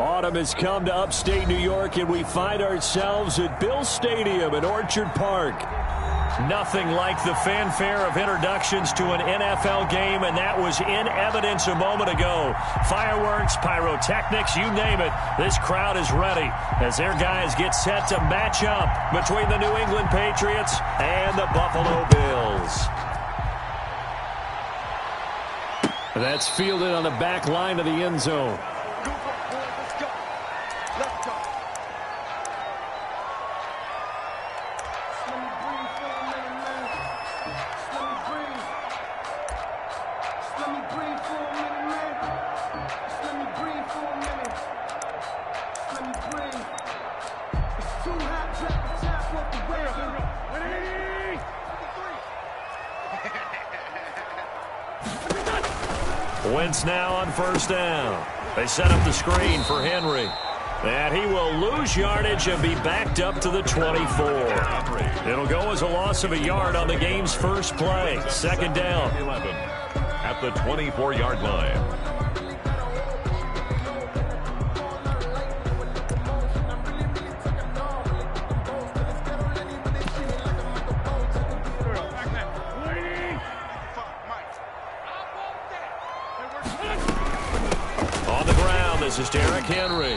Autumn has come to upstate New York, and we find ourselves at Bill Stadium in Orchard Park. Nothing like the fanfare of introductions to an NFL game, and that was in evidence a moment ago. Fireworks, pyrotechnics, you name it. This crowd is ready as their guys get set to match up between the New England Patriots and the Buffalo Bills. That's fielded on the back line of the end zone. Wentz now on first down. They set up the screen for Henry. And he will lose yardage and be backed up to the 24. It'll go as a loss of a yard on the game's first play. Second down. 11 at the 24-yard line. This is Derrick Henry.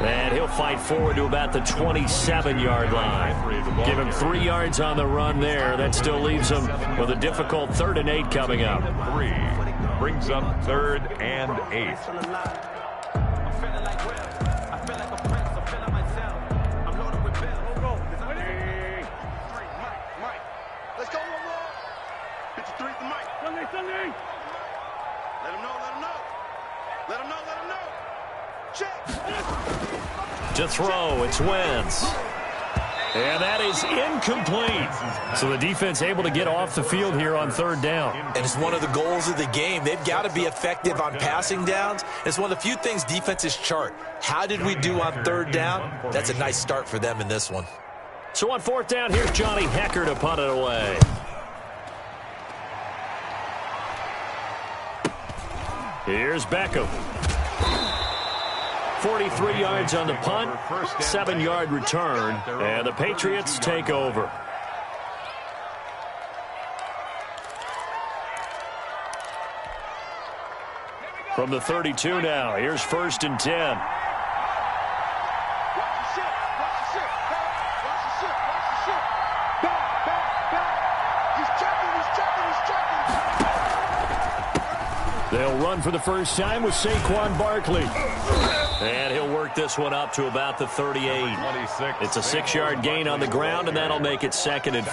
And he'll fight forward to about the 27-yard line. Give him 3 yards on the run there. That still leaves him with a difficult 3rd and 8 coming up. 3 brings up 3rd and 8. Let's go one more. 53 to Mike. Sunday. Let him know. Let him know. Check. To throw, it's Wentz. And that is incomplete. So the defense able to get off the field here on 3rd down. And it's one of the goals of the game. They've got to be effective on passing downs. It's one of the few things defenses chart. How did we do on 3rd down? That's a nice start for them in this one. So on 4th down, here's Johnny Hecker to punt it away. Here's Beckham. 43 yards on the punt, 7-yard return, and the Patriots take over. From the 32 now, here's 1st and 10. They'll run for the first time with Saquon Barkley. And he'll work this one up to about the 38. It's a 6-yard gain on the ground, and that'll make it 2nd and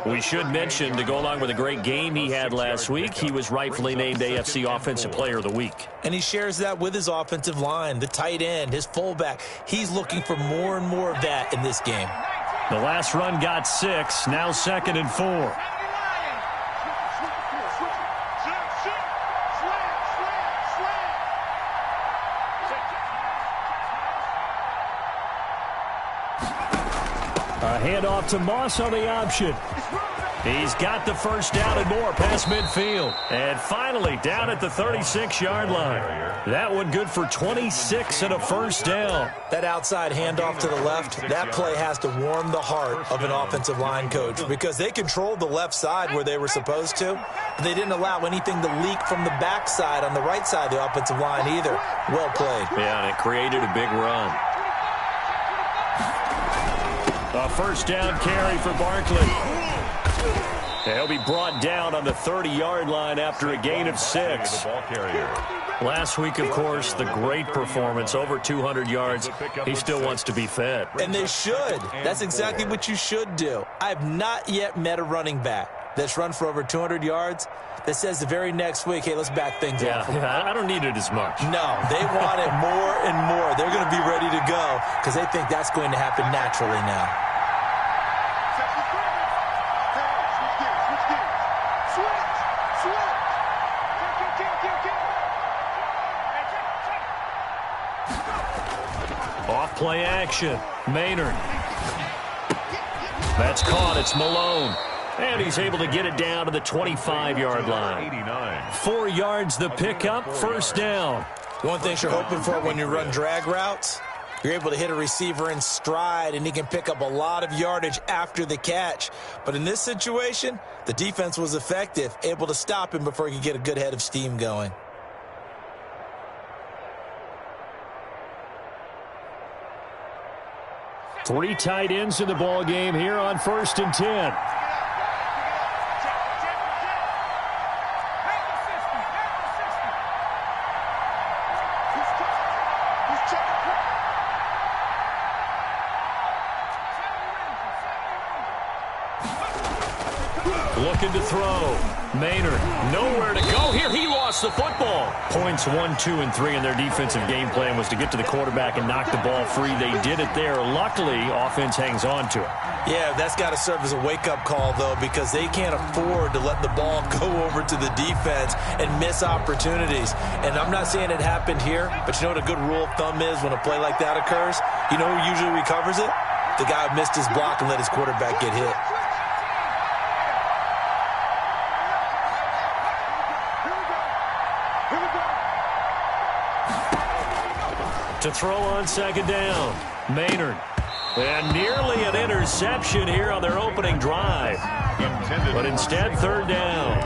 4. We should mention, to go along with a great game he had last week, he was rightfully named AFC Offensive Player of the Week. And he shares that with his offensive line, the tight end, his fullback. He's looking for more and more of that in this game. The last run got 6, now 2nd and 4. A handoff to Moss on the option. He's got the first down and more past midfield. And finally down at the 36-yard line. That one good for 26 and a first down. That outside handoff to the left, that play has to warm the heart of an offensive line coach because they controlled the left side where they were supposed to. But they didn't allow anything to leak from the backside on the right side of the offensive line either. Well played. Yeah, and it created a big run. A first down carry for Barkley. He'll be brought down on the 30-yard line after a gain of 6. Last week, of course, the great performance, over 200 yards. He still wants to be fed. And they should. That's exactly what you should do. I have not yet met a running back that's run for over 200 yards that says the very next week, hey, let's back things up. Yeah, I don't need it as much. No, they want it more and more. They're going to be ready to go because they think that's going to happen naturally now. Off play action. Maynard. That's caught. It's Malone. And he's able to get it down to the 25-yard line. 4 yards the pickup. First down. One thing you're hoping for when you run drag routes, you're able to hit a receiver in stride, and he can pick up a lot of yardage after the catch. But in this situation, the defense was effective, able to stop him before he could get a good head of steam going. Three tight ends in the ball game here on 1st and 10. Looking to throw. Maynard, nowhere to go here. He lost the football. Points 1, 2, and 3 in their defensive game plan was to get to the quarterback and knock the ball free. They did it there. Luckily, offense hangs on to it. Yeah, that's got to serve as a wake-up call, though, because they can't afford to let the ball go over to the defense and miss opportunities. And I'm not saying it happened here, but you know what a good rule of thumb is when a play like that occurs? You know who usually recovers it? The guy who missed his block and let his quarterback get hit. To throw on 2nd down. Maynard. And nearly an interception here on their opening drive. But instead, 3rd down.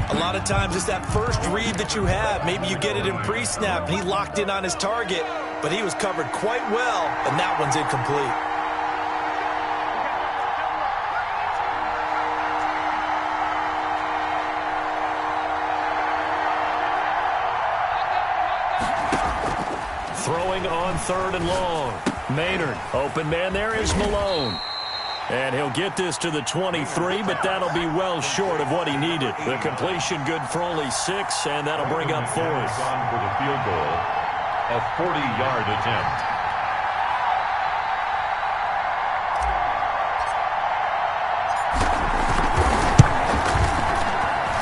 A lot of times it's that first read that you have. Maybe you get it in pre-snap, and he locked in on his target, but he was covered quite well, and that one's incomplete. Throwing on 3rd and long. Maynard, open man there is Malone. And he'll get this to the 23, but that'll be well short of what he needed. The completion good for only 6, and that'll bring up 4th. On for the field goal, a 40-yard attempt.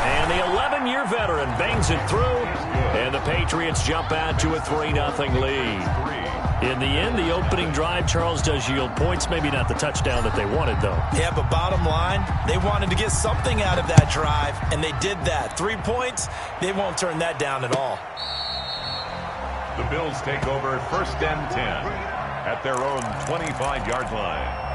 And the 11-year veteran bangs it through, and the Patriots jump out to a 3-0 lead. In the end, the opening drive, Charles, does yield points. Maybe not the touchdown that they wanted, though. Yeah, but bottom line, they wanted to get something out of that drive, and they did that. 3 points, they won't turn that down at all. The Bills take over 1st and 10 at their own 25-yard line.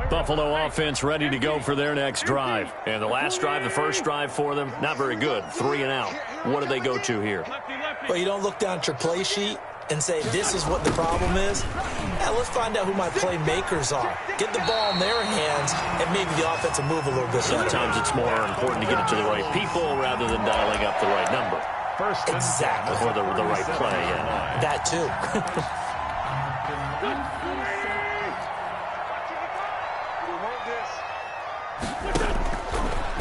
Buffalo offense ready to go for their next drive. And the last drive, the first drive for them, not very good. 3 and out. What do they go to here? Well, you don't look down at your play sheet and say, this is what the problem is. Now, let's find out who my playmakers are. Get the ball in their hands, and maybe the offense will move a little bit better. Sometimes it's more important to get it to the right people rather than dialing up the right number. Exactly. Or the right play, yeah. That, too.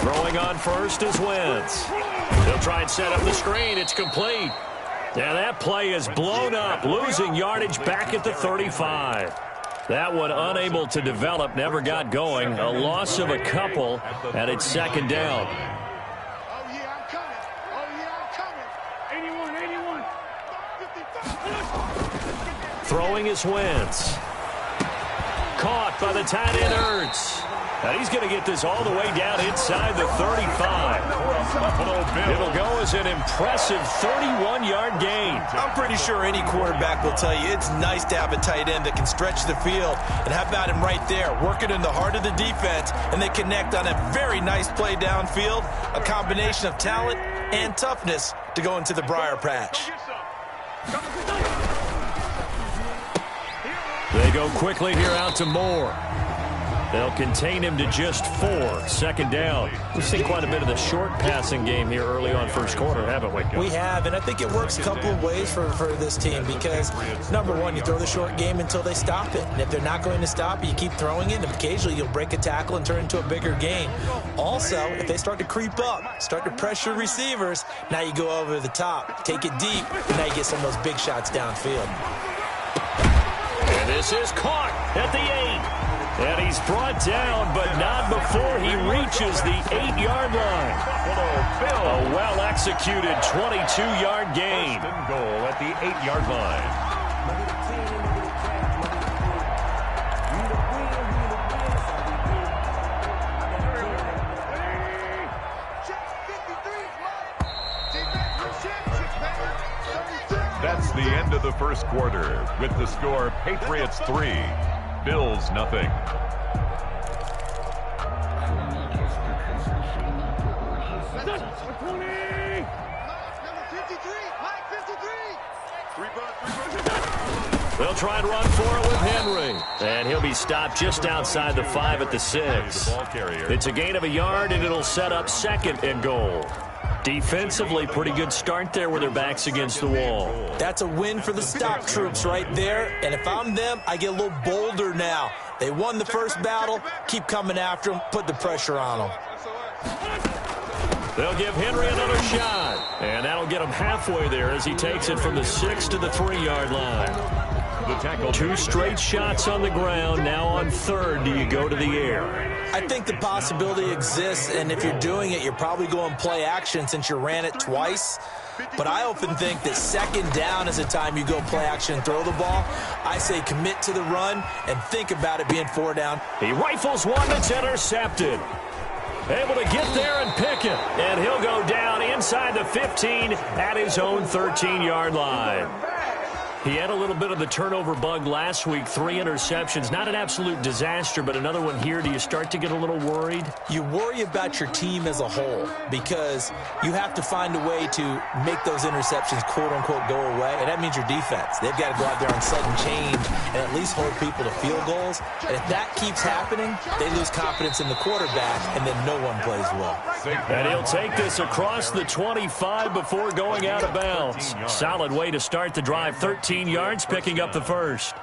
Throwing on 1st is Wentz. He'll try and set up the screen. It's complete. Yeah, that play is blown up, losing yardage back at the 35. That one unable to develop, never got going. A loss of a couple, and it's 2nd down. Oh, yeah, I'm coming. Oh, yeah, I'm coming. 81. Throwing is Wentz. Caught by the tight end Ertz. And he's going to get this all the way down inside the 35. It'll go as an impressive 31-yard gain. I'm pretty sure any quarterback will tell you it's nice to have a tight end that can stretch the field. And how about him right there, working in the heart of the defense, and they connect on a very nice play downfield, a combination of talent and toughness to go into the briar patch. They go quickly here out to Moore. They'll contain him to just 4. 2nd down. We've seen quite a bit of the short passing game here early on first quarter, haven't we? We have, and I think it works a couple of ways for this team because, number one, you throw the short game until they stop it. And if they're not going to stop it, you keep throwing it, and occasionally you'll break a tackle and turn it into a bigger gain. Also, if they start to creep up, start to pressure receivers, now you go over the top, take it deep, and now you get some of those big shots downfield. And this is caught at the 8. And he's brought down, but not before he reaches the 8-yard line. A well-executed 22-yard gain. First and goal at the 8-yard line. That's the end of the first quarter with the score Patriots 3, Bills nothing. They'll try and run for it with Henry. And he'll be stopped just outside the 5 at the 6. It's a gain of a yard, and it'll set up 2nd and goal. Defensively, pretty good start there with their backs against the wall. That's a win for the stop troops right there. And if I'm them, I get a little bolder now. They won the first battle. Keep coming after them. Put the pressure on them. They'll give Henry another shot. And that'll get him halfway there as he takes it from the 6 to the 3-yard line. The tackle. 2 straight shots on the ground. Now on 3rd, do you go to the air? I think the possibility exists, and if you're doing it, you're probably going play action since you ran it twice. But I often think that 2nd down is the time you go play action and throw the ball. I say commit to the run and think about it being 4 down. He rifles one that's intercepted. Able to get there and pick it. And he'll go down inside the 15 at his own 13-yard line. He had a little bit of the turnover bug last week, 3 interceptions. Not an absolute disaster, but another one here. Do you start to get a little worried? You worry about your team as a whole because you have to find a way to make those interceptions, quote-unquote, go away, and that means your defense. They've got to go out there on sudden change and at least hold people to field goals. And if that keeps happening, they lose confidence in the quarterback, and then no one plays well. And he'll take this across the 25 before going out of bounds. Solid way to start the drive. 13 yards, picking up the first.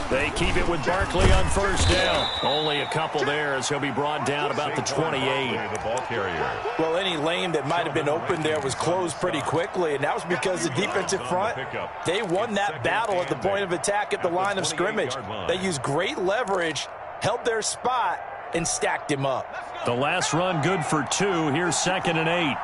They keep it with Barkley on 1st down. Only a couple there as he'll be brought down about the 28. The ball carrier. Well, any lane that might have been open there was closed pretty quickly, and that was because the defensive front, they won that battle at the point of attack at the line of scrimmage. They used great leverage, held their spot, and stacked him up. The last run good for 2. Here's 2nd and 8.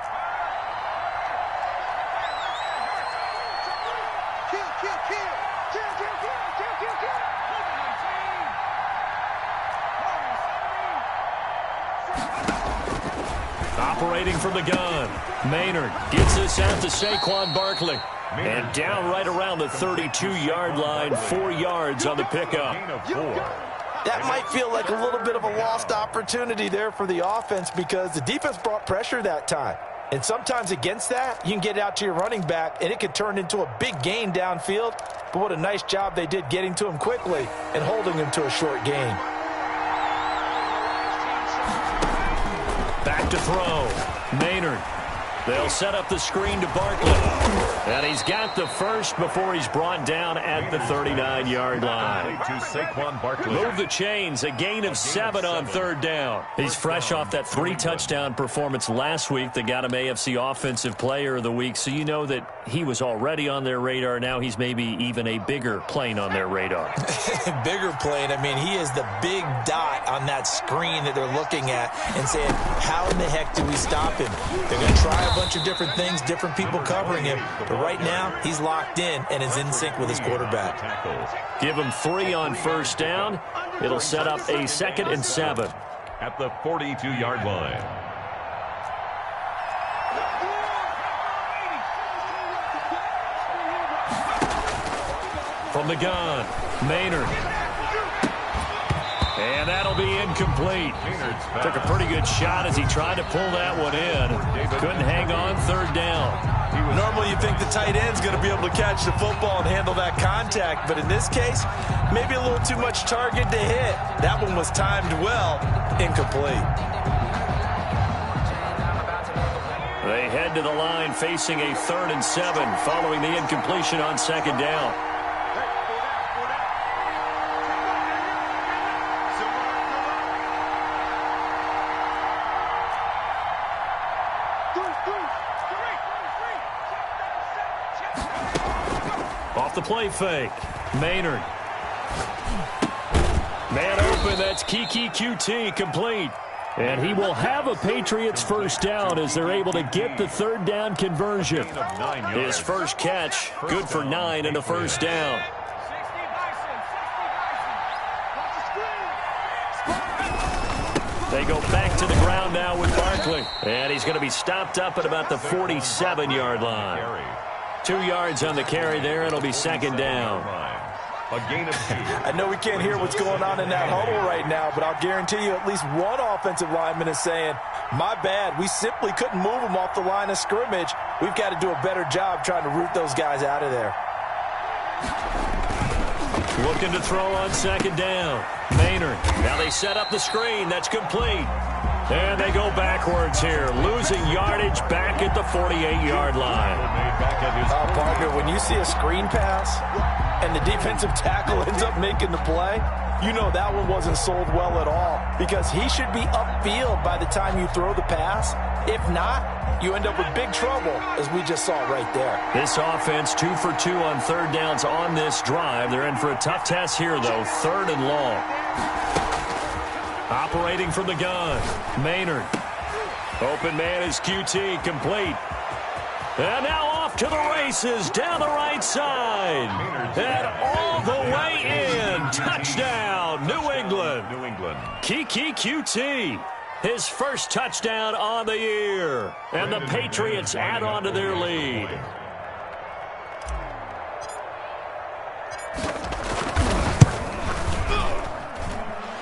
Operating from the gun. Maynard gets this out to Saquon Barkley. And down right around the 32-yard line, 4 yards on the pickup. That might feel like a little bit of a lost opportunity there for the offense because the defense brought pressure that time. And sometimes against that, you can get out to your running back, and it could turn into a big gain downfield. But what a nice job they did getting to him quickly and holding him to a short gain. Back to throw. Maynard. They'll set up the screen to Barkley. And he's got the first before he's brought down at the 39-yard line. To Saquon Barkley. Move the chains. A gain of 7 on 3rd down. He's fresh off that 3-touchdown performance last week that got him AFC Offensive Player of the Week. So you know that he was already on their radar. Now he's maybe even a bigger plane on their radar. Bigger plane. I mean, he is the big dot on that screen that they're looking at and saying, how in the heck do we stop him? They're going to try a bunch of different things, different people covering him. But right now, he's locked in and is in sync with his quarterback. Give him 3 on 1st down. It'll set up a 2nd and 7. At the 42-yard line. From the gun, Maynard. And that'll be incomplete. Took a pretty good shot as he tried to pull that one in. Couldn't hang on 3rd down. Normally you think the tight end's going to be able to catch the football and handle that contact, but in this case, maybe a little too much target to hit. That one was timed well, incomplete. They head to the line facing a 3rd and 7 following the incompletion on 2nd down. Off the play fake. Maynard. Man open, that's Kiki QT, complete. And he will have a Patriots first down as they're able to get the 3rd down conversion. His first catch, good for 9 and a first down. They go back to the ground now with Barkley. And he's going to be stopped up at about the 47-yard line. 2 yards on the carry there, and it'll be 2nd down. A gain of 2. I know we can't hear what's going on in that huddle right now, but I'll guarantee you at least one offensive lineman is saying, my bad, we simply couldn't move them off the line of scrimmage. We've got to do a better job trying to root those guys out of there. Looking to throw on 2nd down. Maynard. Now they set up the screen. That's complete. And they go backwards here, losing yardage back at the 48-yard line. Partner, when you see a screen pass and the defensive tackle ends up making the play, you know that one wasn't sold well at all because he should be upfield by the time you throw the pass. If not, you end up with big trouble, as we just saw right there. This offense 2 for 2 on 3rd downs on this drive. They're in for a tough test here, though, 3rd and long. Operating from the gun, Maynard. Open man is QT, complete. And now off to the races, down the right side. And all the way in. Touchdown, New England. Kiki QT. His first touchdown on the year. And the Patriots add on to their lead.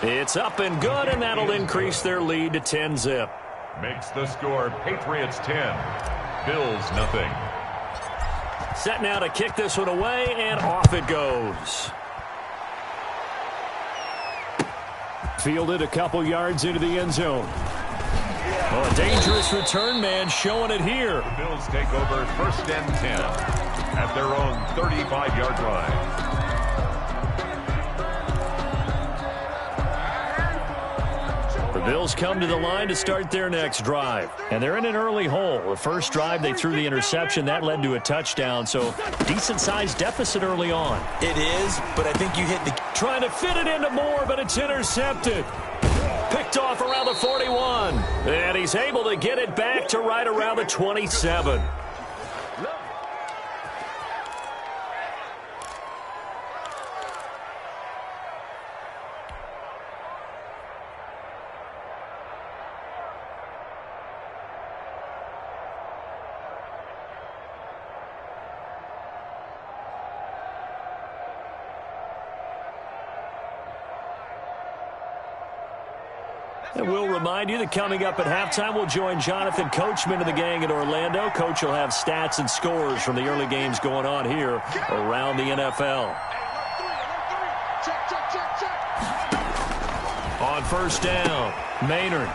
It's up and good, and that'll increase their lead to 10-zip. Makes the score Patriots 10, Bills nothing. Set now to kick this one away, and off it goes. Fielded a couple yards into the end zone. Oh, a dangerous return man showing it here. The Bills take over 1st and 10 at their own 35-yard line. The Bills come to the line to start their next drive. And they're in an early hole. The first drive, they threw the interception. That led to a touchdown, so decent-sized deficit early on. It is, but I think you hit the... Trying to fit it into Moore, but it's intercepted. Picked off around the 41. And he's able to get it back to right around the 27. And we'll remind you that coming up at halftime, we'll join Jonathan Coachman and the gang in Orlando. Coach will have stats and scores from the early games going on here around the NFL. On 1st down, Maynard.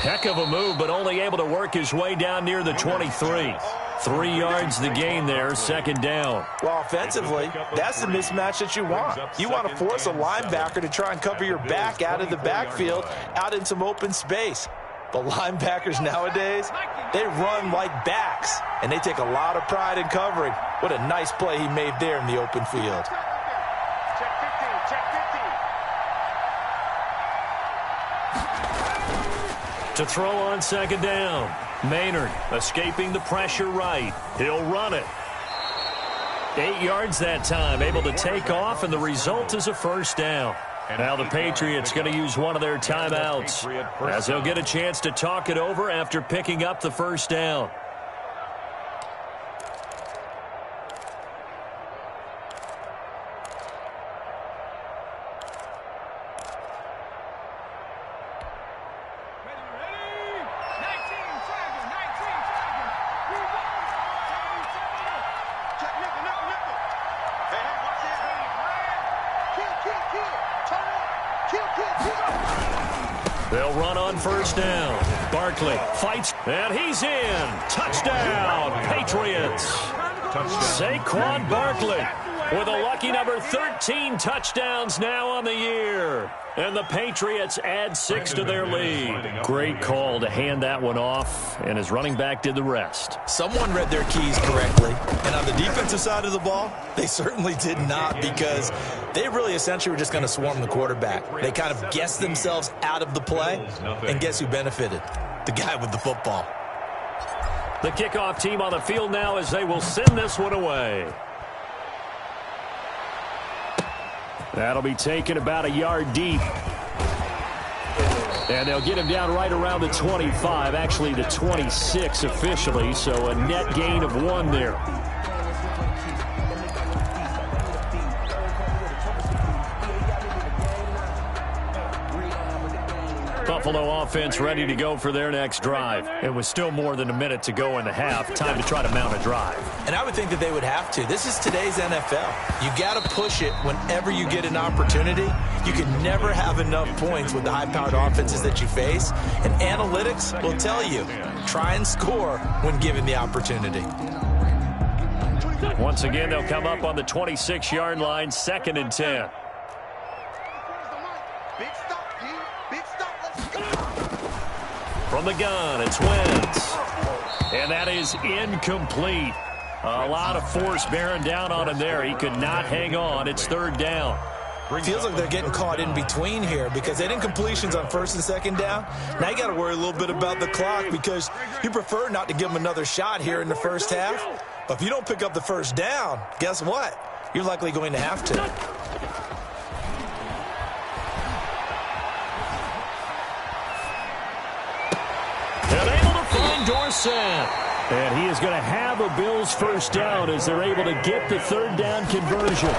Heck of a move, but only able to work his way down near the 23. 3 yards the gain there, 2nd down. Well, offensively, that's the mismatch that you want. You want to force a linebacker to try and cover your back out of the backfield, out in some open space. But linebackers nowadays, they run like backs, and they take a lot of pride in covering. What a nice play he made there in the open field. To throw on 2nd down. Maynard escaping the pressure right. He'll run it. 8 yards that time, able to take off, and the result is a first down. Now the Patriots going to use one of their timeouts as they'll get a chance to talk it over after picking up the first down. They'll run on first down. Barkley fights, and he's in. Touchdown, Patriots. Saquon Barkley with a lucky number 13 touchdowns now on the year. And the Patriots add 6 to their lead. Great call to hand that one off, and his running back did the rest. Someone read their keys correctly. And on the defensive side of the ball, they certainly did not, because they really essentially were just going to swarm the quarterback. They kind of guessed themselves out of the play, and guess who benefited? The guy with the football. The kickoff team on the field now as they will send this one away. That'll be taken about a yard deep. And they'll get him down right around the 25, actually the 26 officially, so a net gain of 1 there. Buffalo offense ready to go for their next drive. It was still more than a minute to go in the half. Time to try to mount a drive. And I would think that they would have to. This is today's NFL. You got to push it whenever you get an opportunity. You can never have enough points with the high-powered offenses that you face. And analytics will tell you, try and score when given the opportunity. Once again, they'll come up on the 26-yard line, 2nd and 10. From the gun, it's Wentz. And that is incomplete. A lot of force bearing down on him there. He could not hang on. It's 3rd down. Feels like they're getting caught in between here because they had incompletions on 1st and 2nd down. Now you got to worry a little bit about the clock because you prefer not to give them another shot here in the first half. But if you don't pick up the 1st down, guess what? You're likely going to have to. And able to find Dorsett. And he is going to have a Bills 1st down as they're able to get the 3rd down conversion.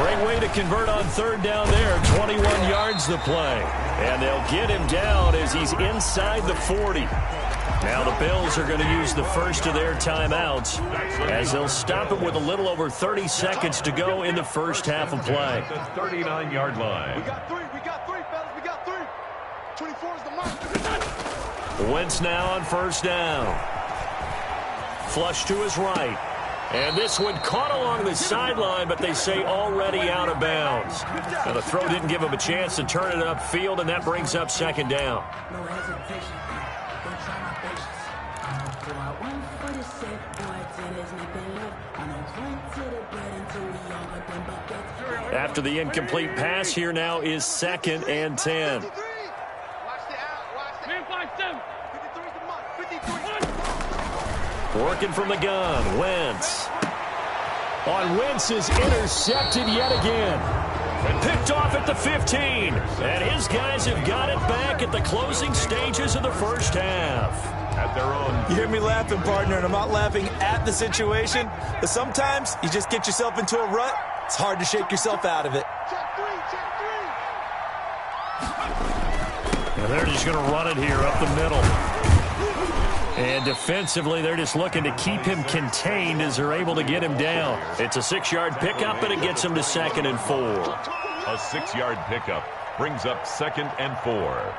Great way to convert on 3rd down there. 21 yards the play. And they'll get him down as he's inside the 40. Now the Bills are going to use the first of their timeouts as they'll stop him with a little over 30 seconds to go in the first half of play. The 39-yard line. We got three, fellas. We got 3. 24 is the mark. Wentz now on 1st down. Flush to his right. And this one caught along the sideline, but they say already out of bounds. Now the throw didn't give him a chance to turn it upfield, and that brings up 2nd down. After the incomplete pass, here now is 2nd and 10. Working from the gun, Wentz. On Wentz is intercepted yet again. And picked off at the 15. And his guys have got it back at the closing stages of the first half. At their own. You hear me laughing, partner, and I'm not laughing at the situation. But sometimes you just get yourself into a rut. It's hard to shake yourself out of it. And they're just going to run it here up the middle. And defensively, they're just looking to keep him contained as they're able to get him down. It's a 6-yard pickup, and it gets him to 2nd and 4. A 6-yard pickup brings up 2nd and 4.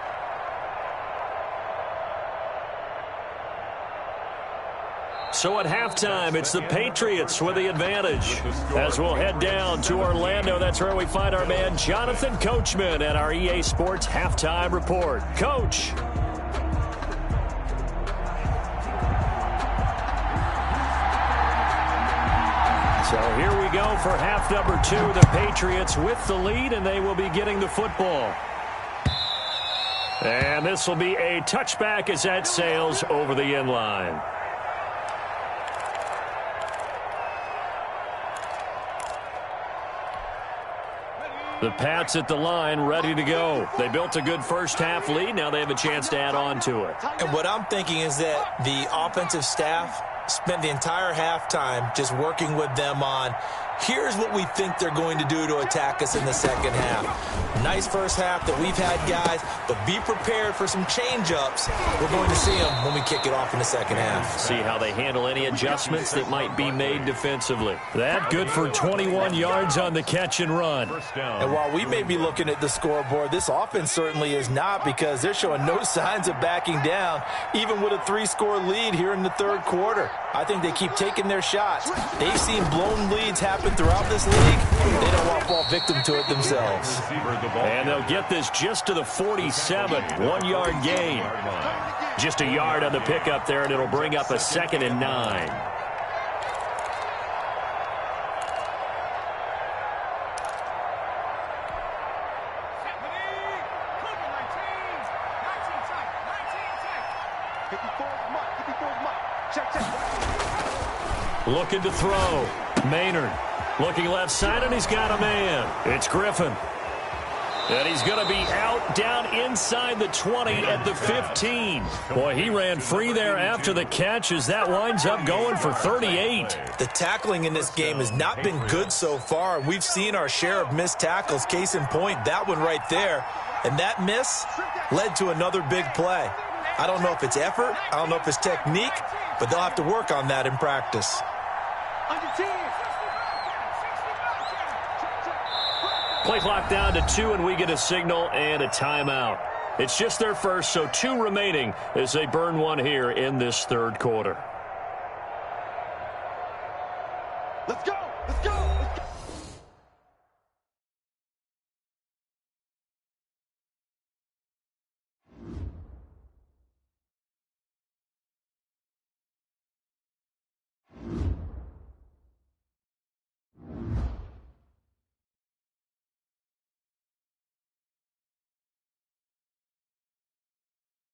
So at halftime, it's the Patriots with the advantage. As we'll head down to Orlando, that's where we find our man Jonathan Coachman at our EA Sports Halftime Report. Coach. So here we go for half number 2. The Patriots with the lead, and they will be getting the football. And this will be a touchback as that sails over the end line. The Pats at the line, ready to go. They built a good first half lead. Now they have a chance to add on to it. And what I'm thinking is that the offensive staff spent the entire halftime just working with them on Here's what we think they're going to do to attack us in the second half. Nice first half that we've had, guys, but be prepared for some change-ups. We're going to see them when we kick it off in the second half. See how they handle any adjustments that might be made defensively. That good for 21 yards on the catch and run. And while we may be looking at the scoreboard, this offense certainly is not, because they're showing no signs of backing down, even with a 3-score lead here in the third quarter. I think they keep taking their shots. They've seen blown leads happen throughout this league. They don't want to fall victim to it themselves. And they'll get this just to the 47, 1-yard gain. Just a yard on the pickup there, and it'll bring up a 2nd and 9. Looking to throw. Maynard looking left side, and he's got a man. It's Griffin. And he's going to be out down inside the 20 at the 15. Boy, he ran free there after the catch as that winds up going for 38. The tackling in this game has not been good so far. We've seen our share of missed tackles. Case in point, that one right there. And that miss led to another big play. I don't know if it's effort. I don't know if it's technique, but they'll have to work on that in practice. Play clock down to 2, and we get a signal and a timeout. It's just their first, so 2 remaining as they burn one here in this third quarter. Let's go.